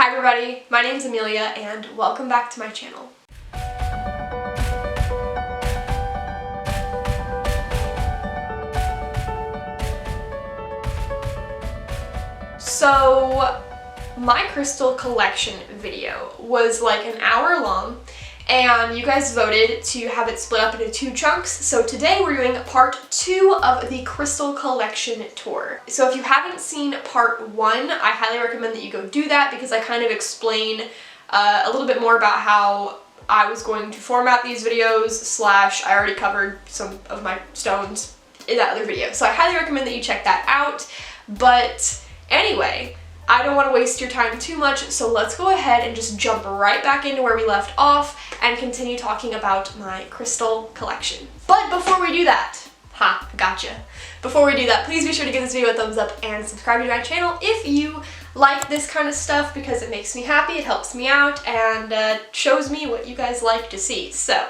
Hi everybody, my name's Amelia and welcome back to my channel. So my crystal collection video was like an hour long and you guys voted to have it split up into two chunks. So today we're doing part 2 of the crystal collection tour. So if you haven't seen part 1, I highly recommend that you go do that because I kind of explain a little bit more about how I was going to format these videos / I already covered some of my stones in that other video. So I highly recommend that you check that out. But anyway, I don't want to waste your time too much, so let's go ahead and just jump right back into where we left off and continue talking about my crystal collection. But before we do that, gotcha. Before we do that, please be sure to give this video a thumbs up and subscribe to my channel if you like this kind of stuff because it makes me happy, it helps me out, and shows me what you guys like to see. So,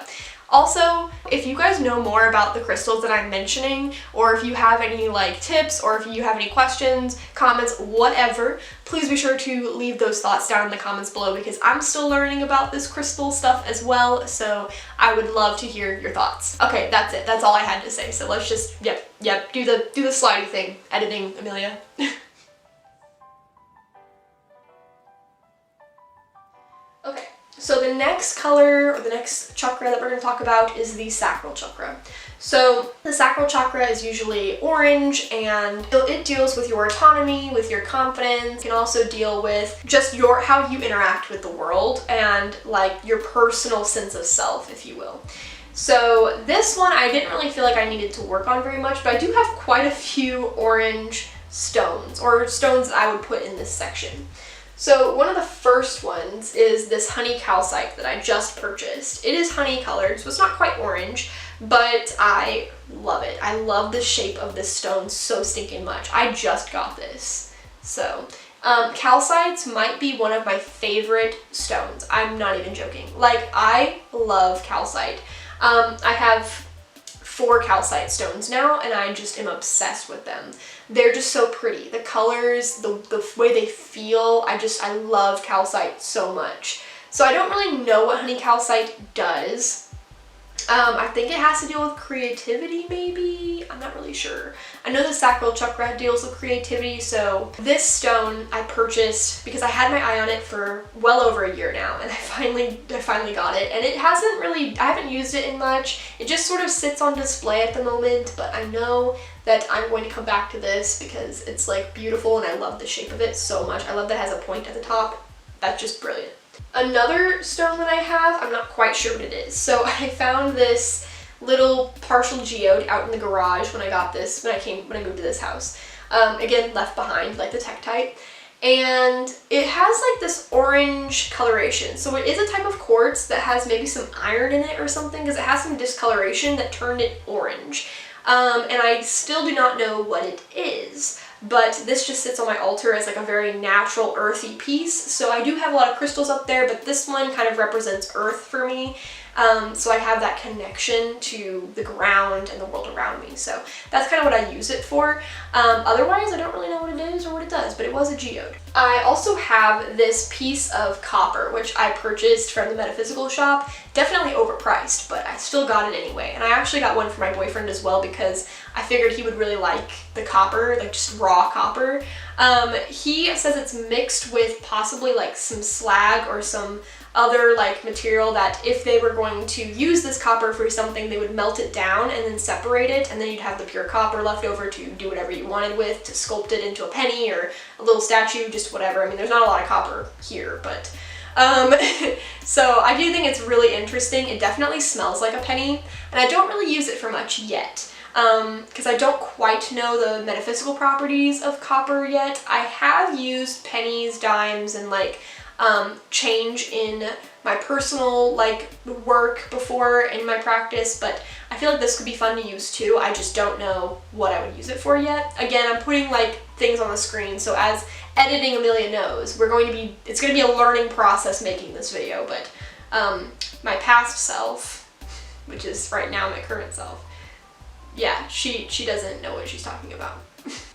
also, if you guys know more about the crystals that I'm mentioning, or if you have any like tips, or if you have any questions, comments, whatever, please be sure to leave those thoughts down in the comments below because I'm still learning about this crystal stuff as well, so I would love to hear your thoughts. Okay, that's it. That's all I had to say. So let's just, yep, do the slidey thing. Editing, Amelia. Okay. So the next color, or the next chakra that we're going to talk about is the sacral chakra. So the sacral chakra is usually orange and it deals with your autonomy, with your confidence. It can also deal with just how you interact with the world and like your personal sense of self, if you will. So this one I didn't really feel like I needed to work on very much, but I do have quite a few orange stones, or stones that I would put in this section. So one of the first ones is this honey calcite that I just purchased. It is honey colored, so it's not quite orange, but I love it. I love the shape of this stone so stinking much. I just got this. So calcites might be one of my favorite stones. I'm not even joking. Like, I love calcite. I have 4 calcite stones now and I just am obsessed with them. They're just so pretty. The colors, the way they feel, I love calcite so much. So I don't really know what honey calcite does. I think it has to deal with creativity maybe? I'm not really sure. I know the sacral chakra deals with creativity, so this stone I purchased because I had my eye on it for well over a year now, and I finally got it, and it hasn't really, I haven't used it in much. It just sort of sits on display at the moment, but I know that I'm going to come back to this because it's like beautiful and I love the shape of it so much. I love that it has a point at the top. That's just brilliant. Another stone that I have, I'm not quite sure what it is. So I found this little partial geode out in the garage when I got this, when I moved to this house. Again, left behind, like the Tektite. And it has like this orange coloration. So it is a type of quartz that has maybe some iron in it or something, because it has some discoloration that turned it orange. And I still do not know what it is. But this just sits on my altar as like a very natural earthy piece. So I do have a lot of crystals up there, but this one kind of represents earth for me. So I have that connection to the ground and the world around me. So that's kind of what I use it for. Otherwise, I don't really know what it is or what it does, but it was a geode. I also have this piece of copper, which I purchased from the metaphysical shop. Definitely overpriced, but I still got it anyway. And I actually got one for my boyfriend as well because I figured he would really like the copper, like just raw copper. He says it's mixed with possibly like some slag or some other like material that if they were going to use this copper for something, they would melt it down and then separate it, and then you'd have the pure copper left over to do whatever you wanted with, to sculpt it into a penny or a little statue, just whatever. I mean, there's not a lot of copper here, but so I do think it's really interesting. It definitely smells like a penny, and I don't really use it for much yet. Because I don't quite know the metaphysical properties of copper yet. I have used pennies, dimes, and like change in my personal like work before in my practice, but I feel like this could be fun to use too. I just don't know what I would use it for yet. Again, I'm putting like things on the screen, so as editing Amelia knows, it's going to be a learning process making this video, but my past self, which is right now my current self, yeah, she doesn't know what she's talking about.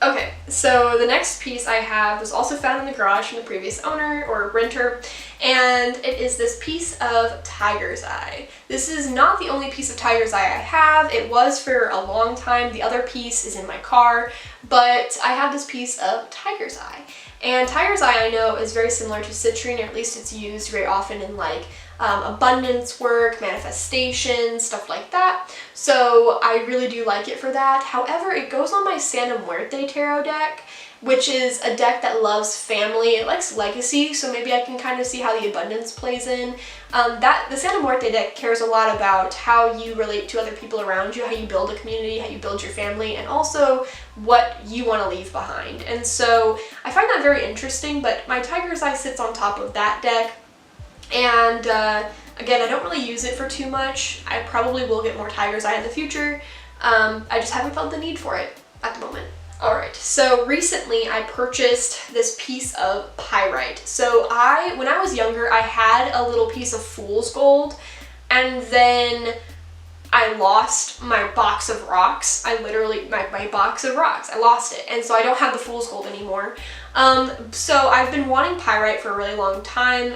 Okay, so the next piece I have was also found in the garage from the previous owner or renter, and it is this piece of tiger's eye. This is not the only piece of tiger's eye I have. It was for a long time. The other piece is in my car, but I have this piece of tiger's eye. And tiger's eye, I know, is very similar to citrine, or at least it's used very often in like abundance work, manifestation, stuff like that. So I really do like it for that. However, it goes on my Santa Muerte tarot deck, which is a deck that loves family. It likes legacy, so maybe I can kind of see how the abundance plays in. The Santa Muerte deck cares a lot about how you relate to other people around you, how you build a community, how you build your family, and also what you want to leave behind. And so I find that very interesting, but my tiger's eye sits on top of that deck. And again, I don't really use it for too much. I probably will get more tiger's eye in the future. I just haven't felt the need for it at the moment. Alright, so recently I purchased this piece of pyrite. So when I was younger, I had a little piece of fool's gold, and then I lost my box of rocks. My box of rocks, I lost it, and so I don't have the fool's gold anymore. So I've been wanting pyrite for a really long time,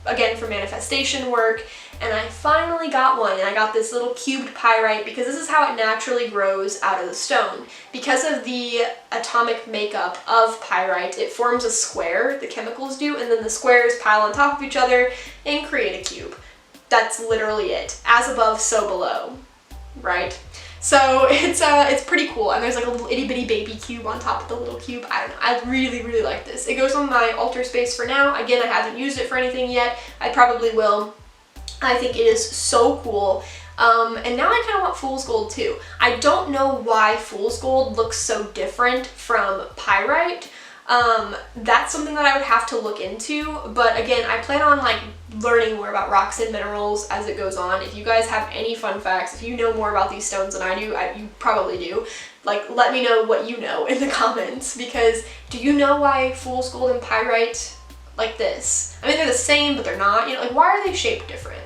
again for manifestation work, and I finally got one, and I got this little cubed pyrite because this is how it naturally grows out of the stone. Because of the atomic makeup of pyrite, it forms a square, the chemicals do, and then the squares pile on top of each other and create a cube. That's literally it. As above, so below, right? So it's pretty cool, and there's like a little itty bitty baby cube on top of the little cube. I don't know, I really, really like this. It goes on my altar space for now. Again, I haven't used it for anything yet. I probably will. I think it is so cool. And now I kind of want fool's gold too. I don't know why fool's gold looks so different from pyrite. That's something that I would have to look into, but again, I plan on like learning more about rocks and minerals as it goes on. If you guys have any fun facts, if you know more about these stones than I do, you probably do, like let me know what you know in the comments, because do you know why fool's gold and pyrite like this? I mean, they're the same, but they're not, you know, like why are they shaped different?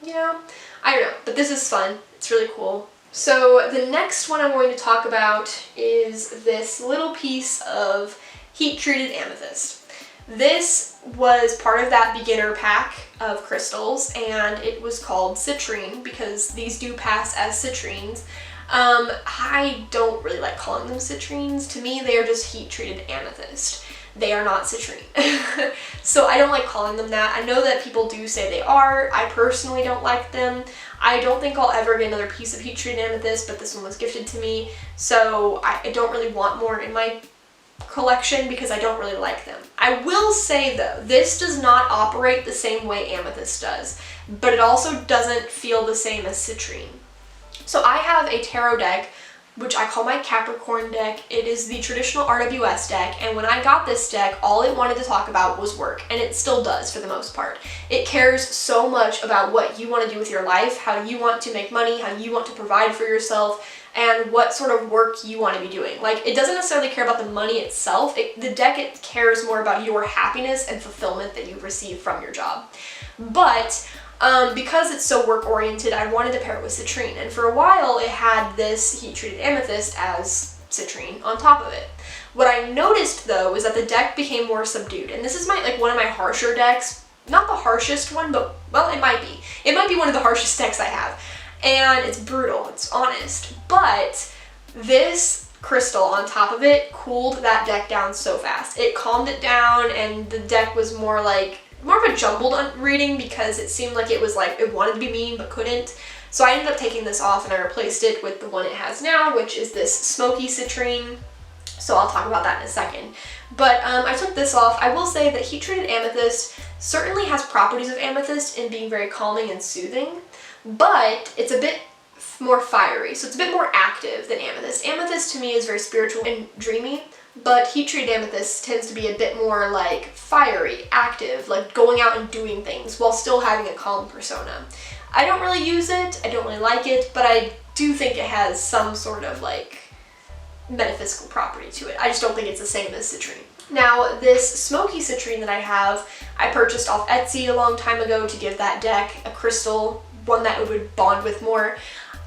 You know, I don't know, but this is fun. It's really cool. So the next one I'm going to talk about is this little piece of heat-treated amethyst. This was part of that beginner pack of crystals, and it was called citrine because these do pass as citrines. I don't really like calling them citrines. To me, they are just heat-treated amethyst. They are not citrine. So I don't like calling them that. I know that people do say they are. I personally don't like them. I don't think I'll ever get another piece of heat-treated amethyst, but this one was gifted to me, so I don't really want more in my collection because I don't really like them. I will say though, this does not operate the same way amethyst does, but it also doesn't feel the same as citrine. So I have a tarot deck, which I call my Capricorn deck. It is the traditional RWS deck, and when I got this deck, all it wanted to talk about was work, and it still does for the most part. It cares so much about what you want to do with your life, how you want to make money, how you want to provide for yourself, and what sort of work you want to be doing. Like, it doesn't necessarily care about the money itself. The deck, it cares more about your happiness and fulfillment that you receive from your job. But because it's so work-oriented, I wanted to pair it with citrine, and for a while it had this heat-treated amethyst as citrine on top of it. What I noticed though is that the deck became more subdued, and this is one of my harsher decks. Not the harshest one, but well, it might be. It might be one of the harshest decks I have. And it's brutal, it's honest, but this crystal on top of it cooled that deck down so fast. It calmed it down, and the deck was more of a jumbled reading because it seemed like it was like it wanted to be mean but couldn't. So I ended up taking this off and I replaced it with the one it has now, which is this smoky citrine. So I'll talk about that in a second. But I took this off. I will say that heat-treated amethyst certainly has properties of amethyst in being very calming and soothing, but it's a bit more fiery, so it's a bit more active than amethyst. Amethyst to me is very spiritual and dreamy, but heat-treated amethyst tends to be a bit more like fiery, active, like going out and doing things while still having a calm persona. I don't really use it, I don't really like it, but I do think it has some sort of like metaphysical property to it. I just don't think it's the same as citrine. Now, this smoky citrine that I have, I purchased off Etsy a long time ago to give that deck a crystal, one that it would bond with more.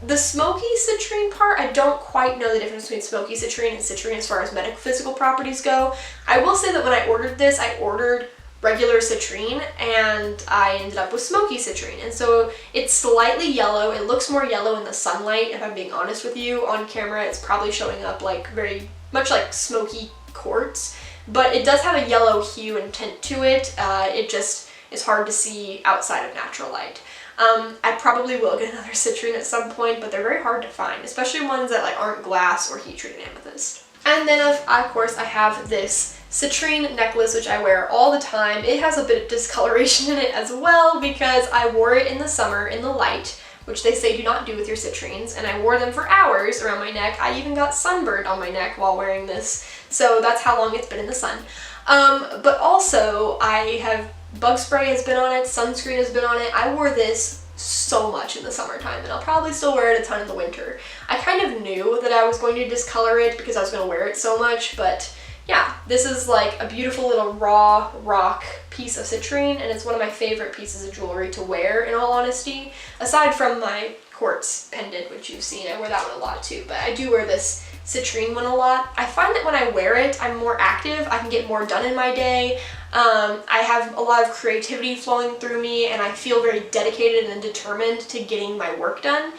The smoky citrine part, I don't quite know the difference between smoky citrine and citrine as far as metaphysical properties go. I will say that when I ordered this, I ordered regular citrine and I ended up with smoky citrine. And so it's slightly yellow. It looks more yellow in the sunlight, if I'm being honest with you. On camera, it's probably showing up like very much like smoky quartz, but it does have a yellow hue and tint to it. It just is hard to see outside of natural light. I probably will get another citrine at some point, but they're very hard to find, especially ones that like aren't glass or heat treated amethyst. And then of course I have this citrine necklace, which I wear all the time. It has a bit of discoloration in it as well because I wore it in the summer in the light, which they say do not do with your citrines, and I wore them for hours around my neck. I even got sunburned on my neck while wearing this, so that's how long it's been in the sun. But also I have bug spray has been on it, sunscreen has been on it. I wore this so much in the summertime, and I'll probably still wear it a ton in the winter. I kind of knew that I was going to discolor it because I was going to wear it so much, but yeah, this is like a beautiful little raw rock piece of citrine, and it's one of my favorite pieces of jewelry to wear, in all honesty. Aside from my quartz pendant, which you've seen, I wear that one a lot too, but I do wear this citrine one a lot. I find that when I wear it, I'm more active. I can get more done in my day. I have a lot of creativity flowing through me, and I feel very dedicated and determined to getting my work done,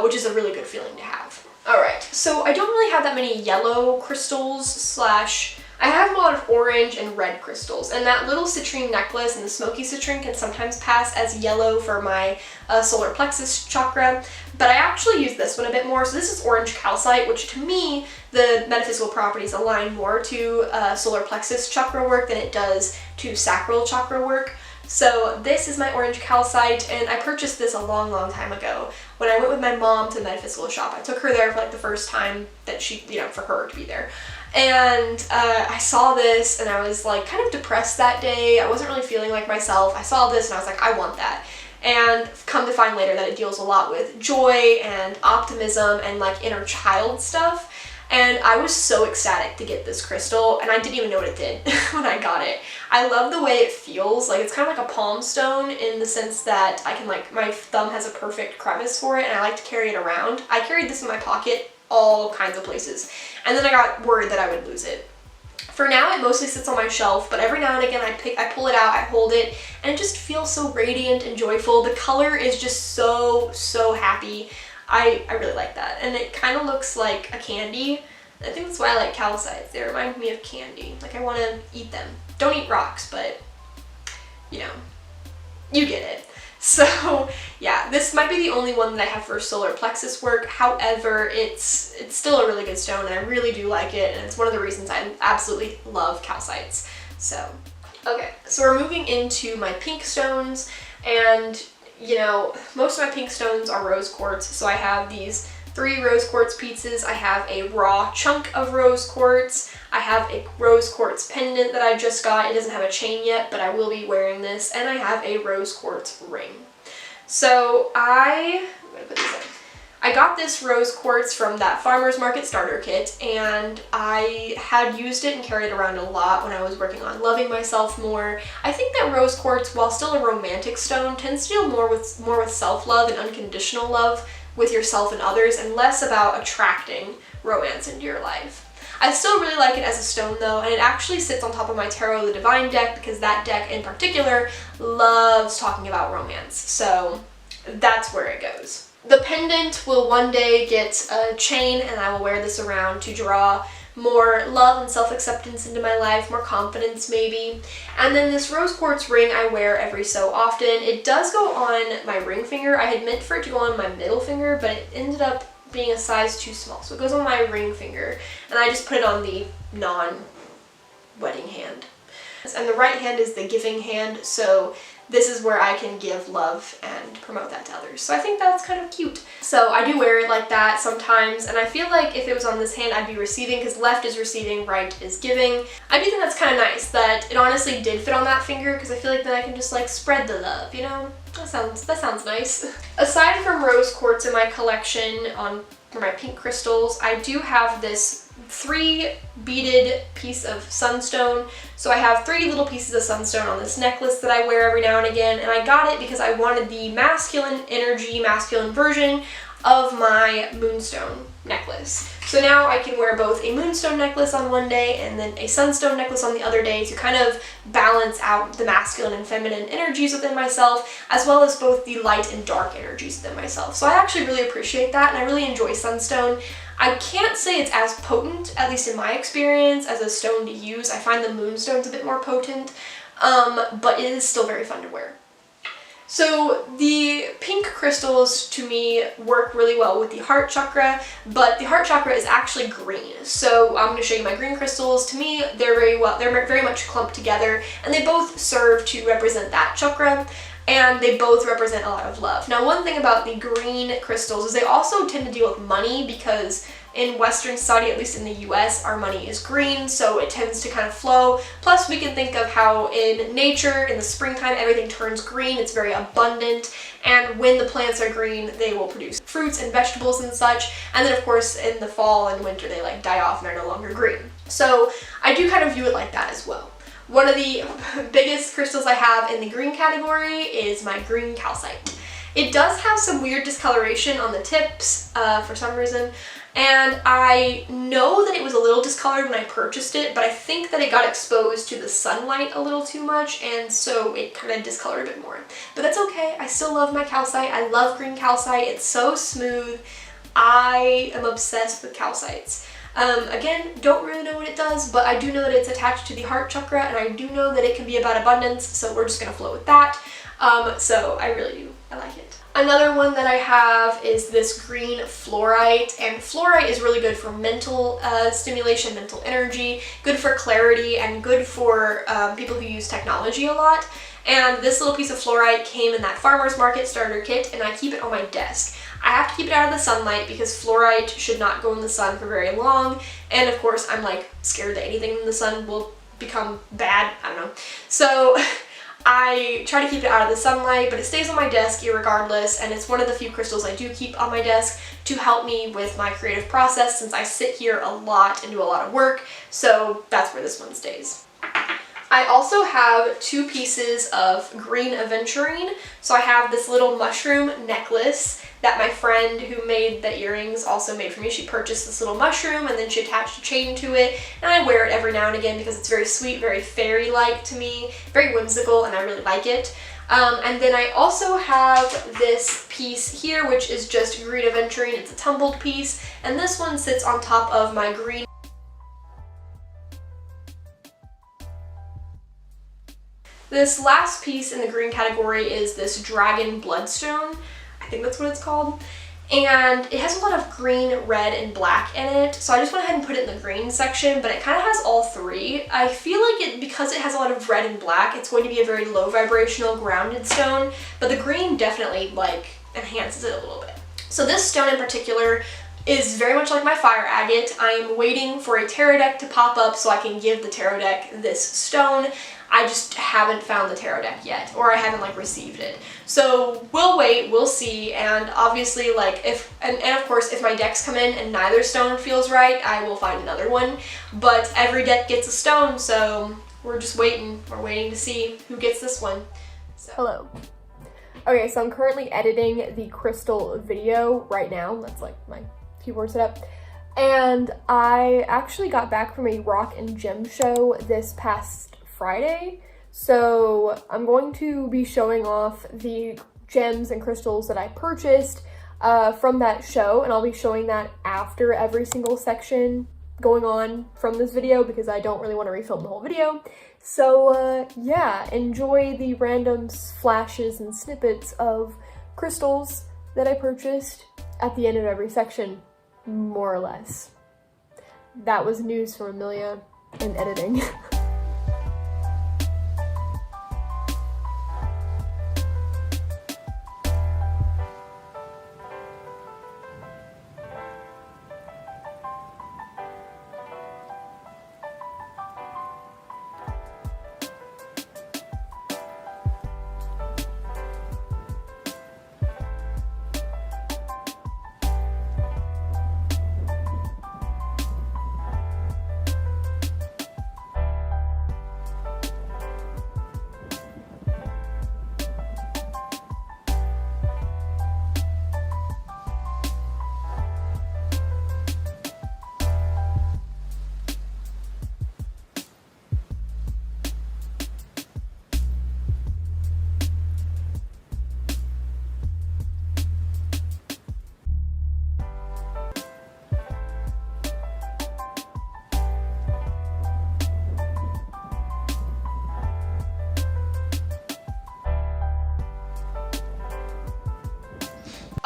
which is a really good feeling to have. Alright, so I don't really have that many yellow crystals I have a lot of orange and red crystals, and that little citrine necklace and the smoky citrine can sometimes pass as yellow for my solar plexus chakra, but I actually use this one a bit more. So this is orange calcite, which to me, the metaphysical properties align more to solar plexus chakra work than it does to sacral chakra work. So this is my orange calcite, and I purchased this a long, long time ago when I went with my mom to the metaphysical shop. I took her there for like the first time that she, for her to be there. And I saw this and I was like kind of depressed that day. I wasn't really feeling like myself. I saw this and I was like, I want that. And come to find later that it deals a lot with joy and optimism and like inner child stuff. And I was so ecstatic to get this crystal, and I didn't even know what it did when I got it. I love the way it feels. Like, it's kind of like a palm stone in the sense that I can like, my thumb has a perfect crevice for it, and I like to carry it around. I carried this in my pocket all kinds of places, and then I got worried that I would lose it. For now, it mostly sits on my shelf, but every now and again I pull it out, I hold it, and it just feels so radiant and joyful. The color is just so, so happy. I really like that, and it kind of looks like a candy. I think that's why I like calcites. They remind me of candy. Like, I want to eat them. Don't eat rocks, but you get it. So yeah, this might be the only one that I have for solar plexus work. However, it's still a really good stone, and I really do like it, and it's one of the reasons I absolutely love calcites. So okay, so we're moving into my pink stones, and most of my pink stones are rose quartz. So I have these 3 rose quartz pieces. I have a raw chunk of rose quartz. I have a rose quartz pendant that I just got. It doesn't have a chain yet, but I will be wearing this. And I have a rose quartz ring. So I'm gonna put this in. I got this rose quartz from that farmer's market starter kit, and I had used it and carried it around a lot when I was working on loving myself more. I think that rose quartz, while still a romantic stone, tends to deal more with self-love and unconditional love with yourself and others, and less about attracting romance into your life. I still really like it as a stone though, and it actually sits on top of my Tarot of the Divine deck because that deck in particular loves talking about romance. So that's where it goes. The pendant will one day get a chain, and I will wear this around to draw more love and self-acceptance into my life, more confidence maybe. And then this rose quartz ring I wear every so often. It does go on my ring finger. I had meant for it to go on my middle finger, but it ended up being a size too small. So it goes on my ring finger, and I just put it on the non-wedding hand. And the right hand is the giving hand, so this is where I can give love and promote that to others. So I think that's kind of cute. So I do wear it like that sometimes, and I feel like if it was on this hand, I'd be receiving, because left is receiving, right is giving. I do think that's kind of nice that it honestly did fit on that finger, because I feel like then I can just like spread the love, That sounds nice. Aside from rose quartz in my collection for my pink crystals, I do have this 3 beaded piece of sunstone. So I have 3 little pieces of sunstone on this necklace that I wear every now and again, and I got it because I wanted the masculine energy, masculine version of my moonstone necklace. So now I can wear both a moonstone necklace on one day and then a sunstone necklace on the other day to kind of balance out the masculine and feminine energies within myself, as well as both the light and dark energies within myself. So I actually really appreciate that, and I really enjoy sunstone. I can't say it's as potent, at least in my experience, as a stone to use. I find the moonstone's a bit more potent, but it is still very fun to wear. So the pink crystals to me work really well with the heart chakra, but the heart chakra is actually green. So I'm going to show you my green crystals. To me, they're very much clumped together, and they both serve to represent that chakra, and they both represent a lot of love. Now, one thing about the green crystals is they also tend to deal with money, because in Western society, at least in the US, our money is green, so it tends to kind of flow. Plus, we can think of how in nature, in the springtime, everything turns green. It's very abundant, and when the plants are green, they will produce fruits and vegetables and such. And then, of course, in the fall and winter, they like die off and are no longer green. So I do kind of view it like that as well. One of the biggest crystals I have in the green category is my green calcite. It does have some weird discoloration on the tips for some reason, and I know that it was a little discolored when I purchased it, but I think that it got exposed to the sunlight a little too much, and so it kind of discolored a bit more. But that's okay. I still love my calcite. I love green calcite. It's so smooth. I am obsessed with calcites. Again, don't really know what it does, but I do know that it's attached to the heart chakra, and I do know that it can be about abundance, so we're just gonna flow with that. So I really do. I like it. Another one that I have is this green fluorite, and fluorite is really good for mental stimulation, mental energy, good for clarity, and good for people who use technology a lot. And this little piece of fluorite came in that farmer's market starter kit, and I keep it on my desk. I have to keep it out of the sunlight because fluorite should not go in the sun for very long, and of course I'm like scared that anything in the sun will become bad. I don't know. So I try to keep it out of the sunlight, but it stays on my desk irregardless, and it's one of the few crystals I do keep on my desk to help me with my creative process, since I sit here a lot and do a lot of work, so that's where this one stays. I also have two pieces of green aventurine. So I have this little mushroom necklace that my friend who made the earrings also made for me. She purchased this little mushroom and then she attached a chain to it, and I wear it every now and again because it's very sweet, very fairy-like to me, very whimsical, and I really like it. And then I also have this piece here, which is just green aventurine. It's a tumbled piece, and this one sits on top of my green. This last piece in the green category is this dragon bloodstone. I think that's what it's called. And it has a lot of green, red, and black in it. So I just went ahead and put it in the green section, but it kind of has all three. I feel like because it has a lot of red and black, it's going to be a very low vibrational grounded stone, but the green definitely like enhances it a little bit. So this stone in particular is very much like my fire agate. I am waiting for a tarot deck to pop up so I can give the tarot deck this stone. I just haven't found the tarot deck yet, or I haven't like received it. So we'll wait, we'll see, and obviously like and of course if my decks come in and neither stone feels right, I will find another one. But every deck gets a stone, so we're just waiting. We're waiting to see who gets this one. So. Hello. Okay, so I'm currently editing the crystal video right now. That's like my keyboard setup. And I actually got back from a rock and gem show this past Friday, so I'm going to be showing off the gems and crystals that I purchased from that show, and I'll be showing that after every single section going on from this video because I don't really want to refilm the whole video. So yeah, enjoy the random flashes and snippets of crystals that I purchased at the end of every section, more or less. That was news from Amelia in editing.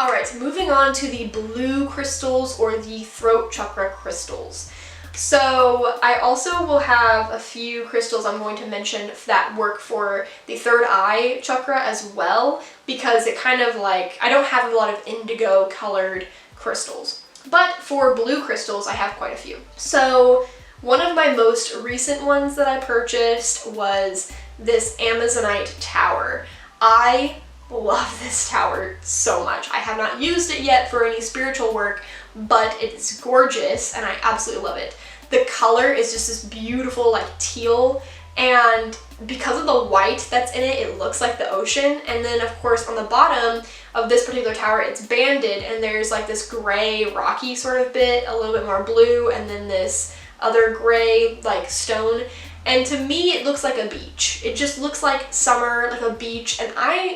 Alright, moving on to the blue crystals or the throat chakra crystals. So I also will have a few crystals I'm going to mention that work for the third eye chakra as well, because it kind of like, I don't have a lot of indigo colored crystals. But for blue crystals, I have quite a few. So one of my most recent ones that I purchased was this Amazonite tower. I love this tower so much. I have not used it yet for any spiritual work, but it's gorgeous and I absolutely love it. The color is just this beautiful like teal, and because of the white that's in it, it looks like the ocean. And then of course on the bottom of this particular tower, it's banded and there's like this gray rocky sort of bit, a little bit more blue, and then this other gray like stone. And to me, it looks like a beach. It just looks like summer, like a beach, and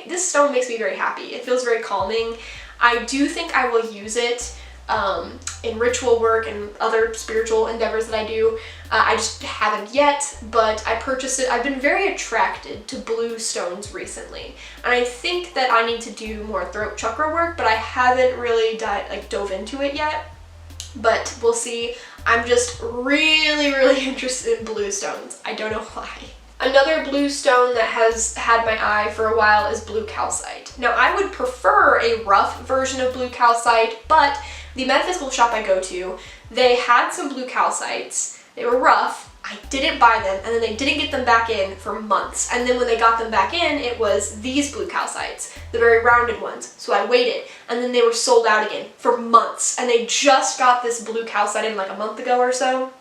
this stone makes me very happy. It feels very calming. I do think I will use it in ritual work and other spiritual endeavors that I do. I just haven't yet, but I purchased it. I've been very attracted to blue stones recently, and I think that I need to do more throat chakra work, but I haven't really dove into it yet. But we'll see. I'm just really, really interested in blue stones. I don't know why. Another blue stone that has had my eye for a while is blue calcite. Now, I would prefer a rough version of blue calcite, but the metaphysical shop I go to, they had some blue calcites. They were rough. I didn't buy them, and then they didn't get them back in for months. And then when they got them back in, it was these blue calcites, the very rounded ones. So I waited, and then they were sold out again for months. And they just got this blue calcite in like a month ago or so.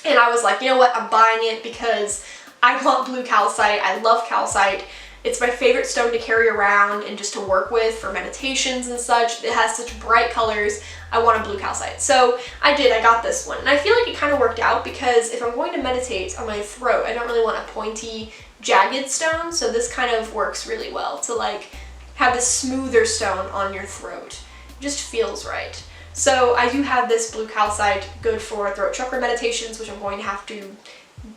And I was like, you know what, I'm buying it because I want blue calcite. I love calcite. It's my favorite stone to carry around and just to work with for meditations and such. It has such bright colors. I want a blue calcite. So I got this one. And I feel like it kind of worked out because if I'm going to meditate on my throat, I don't really want a pointy, jagged stone. So this kind of works really well to like have this smoother stone on your throat. It just feels right. So I do have this blue calcite, good for throat chakra meditations, which I'm going to have to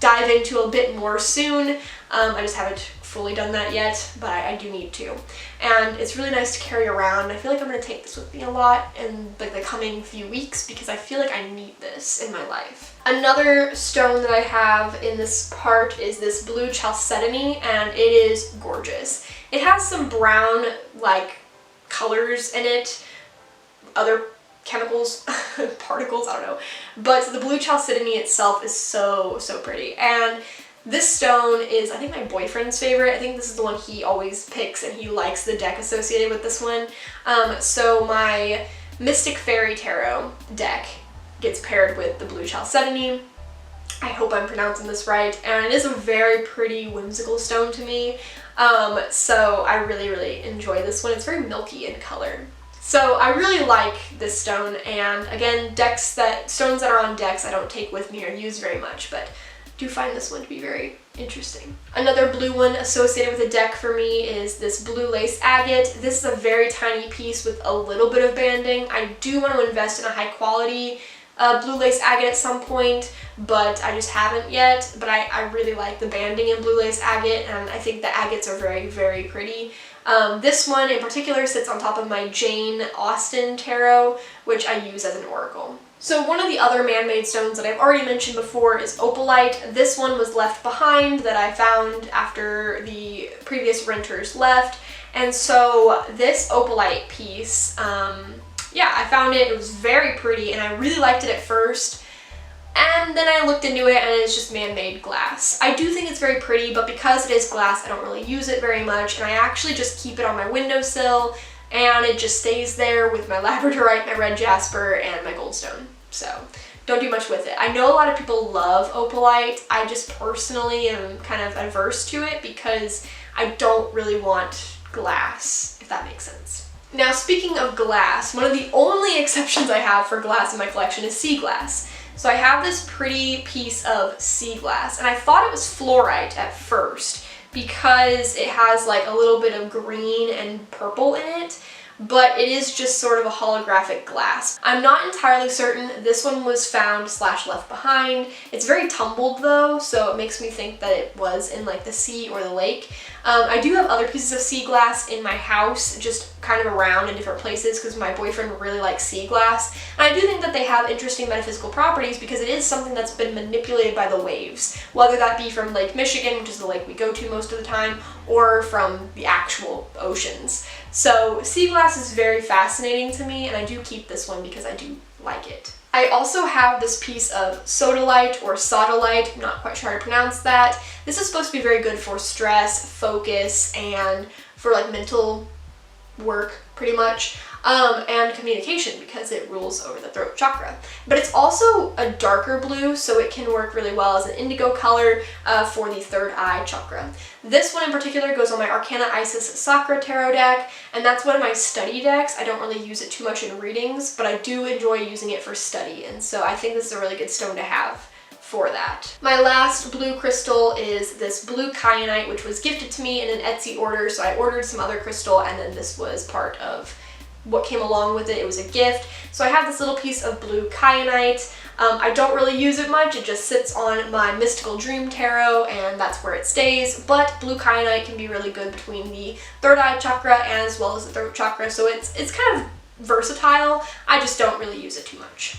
dive into a bit more soon. I just haven't fully done that yet, but I do need to. And it's really nice to carry around. I feel like I'm going to take this with me a lot in like the coming few weeks because I feel like I need this in my life. Another stone that I have in this part is this blue chalcedony, and it is gorgeous. It has some brown like colors in it, other chemicals, particles, I don't know. But the blue chalcedony itself is so, so pretty. And this stone is, I think, my boyfriend's favorite. I think this is the one he always picks, and he likes the deck associated with this one. So my Mystic Fairy Tarot deck gets paired with the blue chalcedony. I hope I'm pronouncing this right. And it is a very pretty, whimsical stone to me. So I really, really enjoy this one. It's very milky in color. So I really like this stone, and again, stones that are on decks I don't take with me or use very much, but do find this one to be very interesting. Another blue one associated with a deck for me is this blue lace agate. This is a very tiny piece with a little bit of banding. I do want to invest in a high quality blue lace agate at some point, but I just haven't yet. But I really like the banding in blue lace agate, and I think the agates are very, very pretty. This one in particular sits on top of my Jane Austen tarot, which I use as an oracle. So one of the other man-made stones that I've already mentioned before is opalite. This one was left behind that I found after the previous renters left. And so this opalite piece, yeah, I found it. It was very pretty and I really liked it at first. And then I looked into it and it's just man-made glass. I do think it's very pretty, but because it is glass, I don't really use it very much. And I actually just keep it on my windowsill and it just stays there with my labradorite, my red jasper, and my goldstone. So don't do much with it. I know a lot of people love opalite. I just personally am kind of averse to it because I don't really want glass, if that makes sense. Now, speaking of glass, one of the only exceptions I have for glass in my collection is sea glass. So I have this pretty piece of sea glass, and I thought it was fluorite at first because it has like a little bit of green and purple in it, but it is just sort of a holographic glass. I'm not entirely certain. This one was found / left behind. It's very tumbled though, so it makes me think that it was in like the sea or the lake. I do have other pieces of sea glass in my house, just kind of around in different places because my boyfriend really likes sea glass. And I do think that they have interesting metaphysical properties because it is something that's been manipulated by the waves, whether that be from Lake Michigan, which is the lake we go to most of the time, or from the actual oceans. So sea glass is very fascinating to me, and I do keep this one because I do like it. I also have this piece of sodalite or sodalite, I'm not quite sure how to pronounce that. This is supposed to be very good for stress, focus, and for like mental work pretty much, and communication because it rules over the throat chakra. But it's also a darker blue, so it can work really well as an indigo color for the third eye chakra. This one in particular goes on my Arcana Isis Sakra tarot deck, and that's one of my study decks. I don't really use it too much in readings, but I do enjoy using it for study, and so I think this is a really good stone to have for that. My last blue crystal is this blue kyanite, which was gifted to me in an Etsy order, so I ordered some other crystal, and then this was part of what came along with it. It was a gift. So I have this little piece of blue kyanite. I don't really use it much, it just sits on my Mystical Dream Tarot and that's where it stays, but blue kyanite can be really good between the third eye chakra and as well as the throat chakra, so it's kind of versatile. I just don't really use it too much.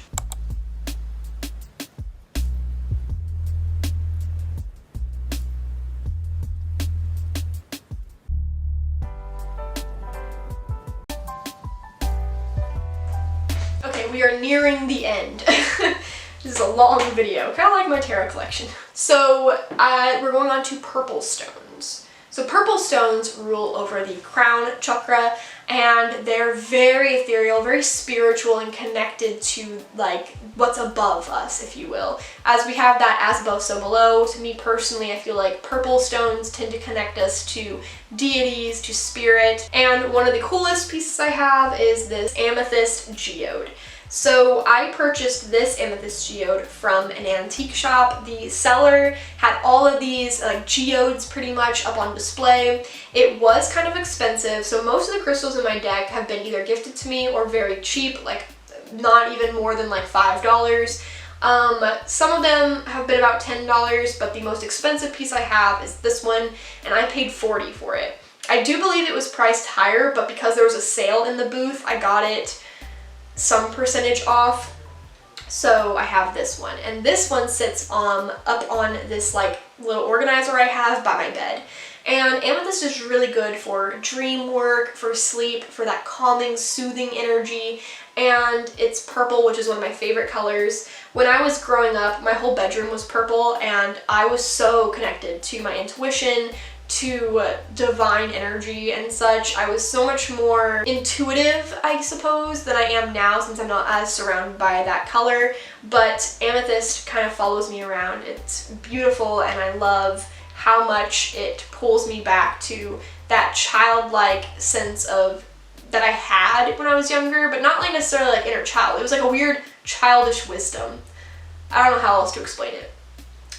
Okay, we are nearing the end. This is a long video, kind of like my tarot collection. So we're going on to purple stones. So purple stones rule over the crown chakra, and they're very ethereal, very spiritual, and connected to like what's above us, if you will. As we have that as above, so below, to me personally, I feel like purple stones tend to connect us to deities, to spirit. And one of the coolest pieces I have is this amethyst geode. So I purchased this amethyst geode from an antique shop. The seller had all of these like geodes pretty much up on display. It was kind of expensive, so most of the crystals in my deck have been either gifted to me or very cheap, like not even more than like $5. Some of them have been about $10, but the most expensive piece I have is this one, and I paid $40 for it. I do believe it was priced higher, but because there was a sale in the booth, I got it some percentage off, so I have this one. And this one sits up on this like little organizer I have by my bed. And amethyst is really good for dream work, for sleep, for that calming, soothing energy, and it's purple, which is one of my favorite colors. When I was growing up, my whole bedroom was purple, and I was so connected to my intuition, to divine energy and such. I was so much more intuitive, I suppose, than I am now since I'm not as surrounded by that color, but amethyst kind of follows me around. It's beautiful, and I love how much it pulls me back to that childlike sense of that I had when I was younger, but not like necessarily like inner child. It was like a weird childish wisdom. I don't know how else to explain it.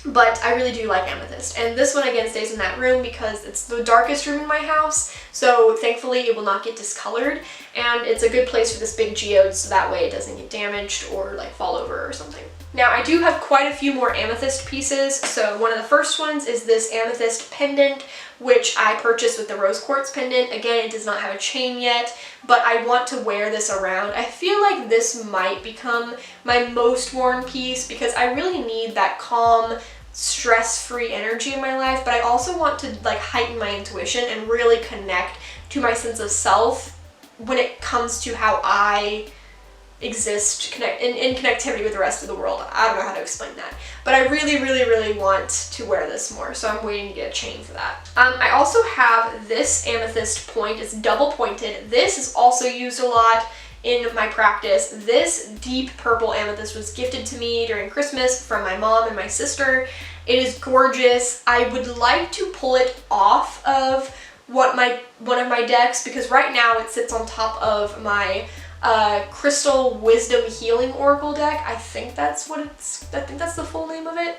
But I really do like amethyst. And this one again stays in that room because it's the darkest room in my house, so thankfully it will not get discolored, and it's a good place for this big geode so that way it doesn't get damaged or like fall over or something. Now I do have quite a few more amethyst pieces. So one of the first ones is this amethyst pendant, which I purchased with the rose quartz pendant. Again, it does not have a chain yet, but I want to wear this around. I feel like this might become my most worn piece because I really need that calm, stress-free energy in my life, but I also want to like heighten my intuition and really connect to my sense of self when it comes to how I exist in connectivity with the rest of the world. I don't know how to explain that, but I really want to wear this more, so I'm waiting to get a chain for that. I also have this amethyst point. It's double pointed. This is also used a lot in my practice. This deep purple amethyst was gifted to me during Christmas from my mom and my sister. It is gorgeous. I would like to pull it off of one of my decks because right now it sits on top of my Crystal Wisdom Healing Oracle deck. I think that's the full name of it.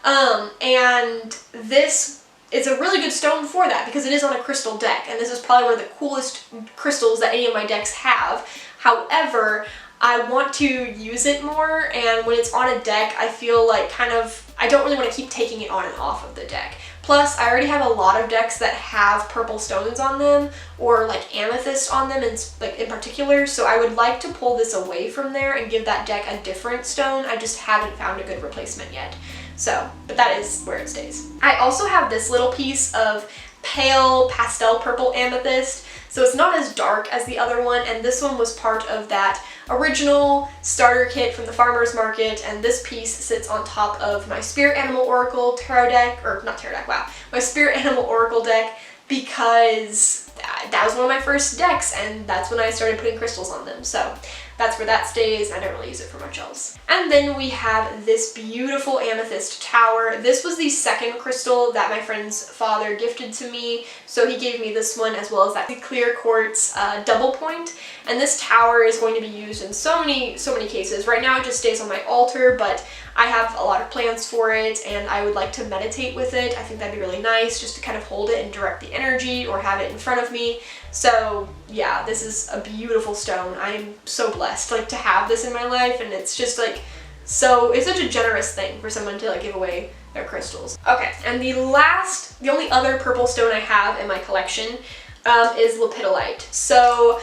And this is a really good stone for that because it is on a crystal deck, and this is probably one of the coolest crystals that any of my decks have. However, I want to use it more, and when it's on a deck, I feel like I don't really want to keep taking it on and off of the deck. Plus, I already have a lot of decks that have purple stones on them, or like amethyst on them in particular, so I would like to pull this away from there and give that deck a different stone. I just haven't found a good replacement yet. So, but that is where it stays. I also have this little piece of pale pastel purple amethyst, so it's not as dark as the other one, and this one was part of that original starter kit from the farmer's market, and this piece sits on top of my Spirit Animal Oracle tarot deck, or not tarot deck, wow, my Spirit Animal Oracle deck, because that was one of my first decks, and that's when I started putting crystals on them, so that's where that stays. I don't really use it for much else. And then we have this beautiful amethyst tower. This was the second crystal that my friend's father gifted to me, so he gave me this one as well as that clear quartz double point. And this tower is going to be used in so many cases. Right now it just stays on my altar, but I have a lot of plans for it, and I would like to meditate with it. I think that'd be really nice, just to kind of hold it and direct the energy, or have it in front of me. So yeah, this is a beautiful stone. I am so blessed like to have this in my life, and it's just like it's such a generous thing for someone to like give away their crystals. Okay, and the only other purple stone I have in my collection is lepidolite. So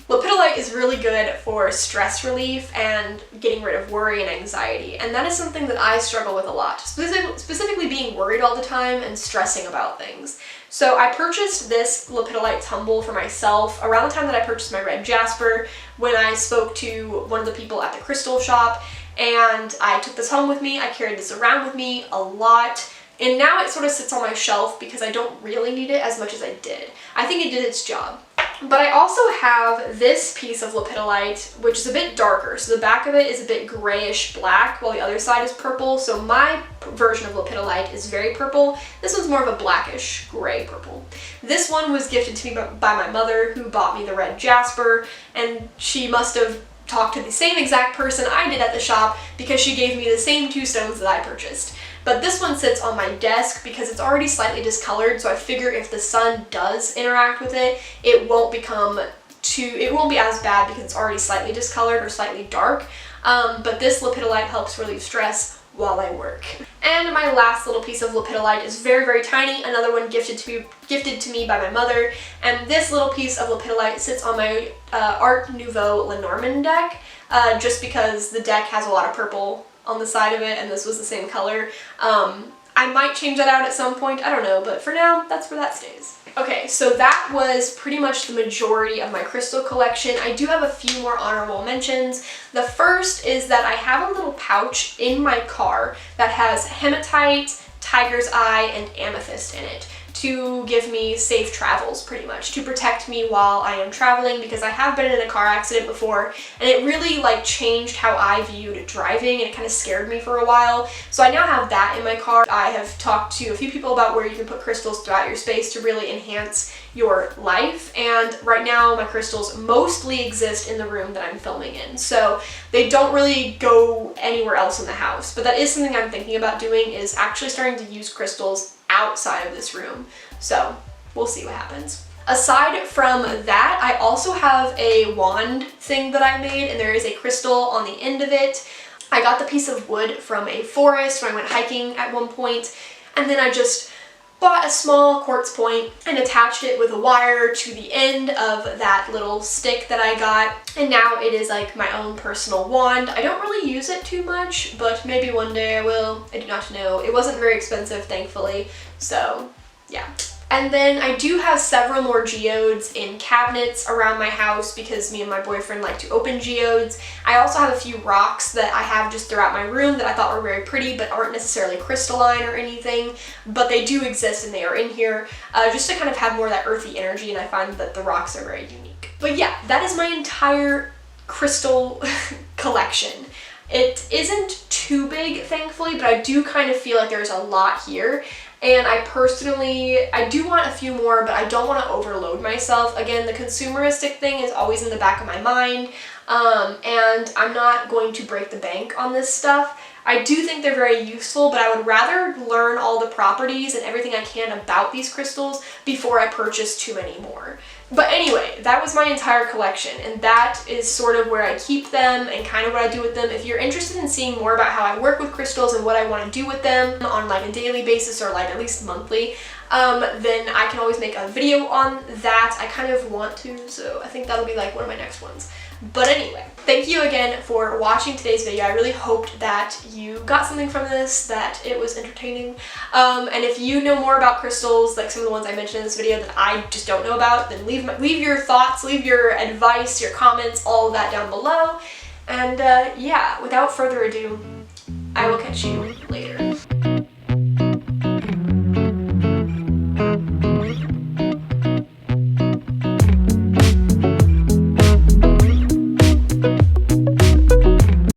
lepidolite is really good for stress relief and getting rid of worry and anxiety, and that is something that I struggle with a lot, specifically being worried all the time and stressing about things. So I purchased this lepidolite tumble for myself around the time that I purchased my red jasper, when I spoke to one of the people at the crystal shop, and I took this home with me. I carried this around with me a lot, and now it sort of sits on my shelf because I don't really need it as much as I did. I think it did its job. But I also have this piece of lepidolite, which is a bit darker. So the back of it is a bit grayish black, while the other side is purple. So my version of lepidolite is very purple. This one's more of a blackish gray purple. This one was gifted to me by my mother, who bought me the red jasper, and she must have talked to the same exact person I did at the shop, because she gave me the same two stones that I purchased. But this one sits on my desk because it's already slightly discolored, so I figure if the sun does interact with it, it won't be as bad because it's already slightly discolored or slightly dark. But this lepidolite helps relieve stress while I work. And my last little piece of lepidolite is very, very tiny, another one gifted to me by my mother, and this little piece of lepidolite sits on my Art Nouveau Lenormand deck, just because the deck has a lot of purple on the side of it, and this was the same color. I might change that out at some point, I don't know, but for now, that's where that stays. Okay, so that was pretty much the majority of my crystal collection. I do have a few more honorable mentions. The first is that I have a little pouch in my car that has hematite, tiger's eye, and amethyst in it, to give me safe travels, pretty much, to protect me while I am traveling, because I have been in a car accident before, and it really like changed how I viewed driving, and it kind of scared me for a while. So I now have that in my car. I have talked to a few people about where you can put crystals throughout your space to really enhance your life, and right now my crystals mostly exist in the room that I'm filming in, so they don't really go anywhere else in the house. But that is something I'm thinking about doing, is actually starting to use crystals outside of this room, so we'll see what happens. Aside from that, I also have a wand thing that I made, and there is a crystal on the end of it. I got the piece of wood from a forest when I went hiking at one point, and then I just bought a small quartz point and attached it with a wire to the end of that little stick that I got, and now it is like my own personal wand. I don't really use it too much, but maybe one day I will. I do not know. It wasn't very expensive, thankfully, so yeah. And then I do have several more geodes in cabinets around my house, because me and my boyfriend like to open geodes. I also have a few rocks that I have just throughout my room that I thought were very pretty, but aren't necessarily crystalline or anything, but they do exist and they are in here, just to kind of have more of that earthy energy, and I find that the rocks are very unique. But yeah, that is my entire crystal collection. It isn't too big, thankfully, but I do kind of feel like there's a lot here. And I do want a few more, but I don't want to overload myself. Again, the consumeristic thing is always in the back of my mind, and I'm not going to break the bank on this stuff. I do think they're very useful, but I would rather learn all the properties and everything I can about these crystals before I purchase too many more. But anyway, that was my entire collection, and that is sort of where I keep them and kind of what I do with them. If you're interested in seeing more about how I work with crystals and what I want to do with them on like a daily basis or like at least monthly, then I can always make a video on that. I kind of want to, so I think that'll be like one of my next ones. But anyway, thank you again for watching today's video. I really hoped that you got something from this, that it was entertaining. And if you know more about crystals, like some of the ones I mentioned in this video that I just don't know about, then leave your thoughts, leave your advice, your comments, all of that down below. And yeah, without further ado, I will catch you later.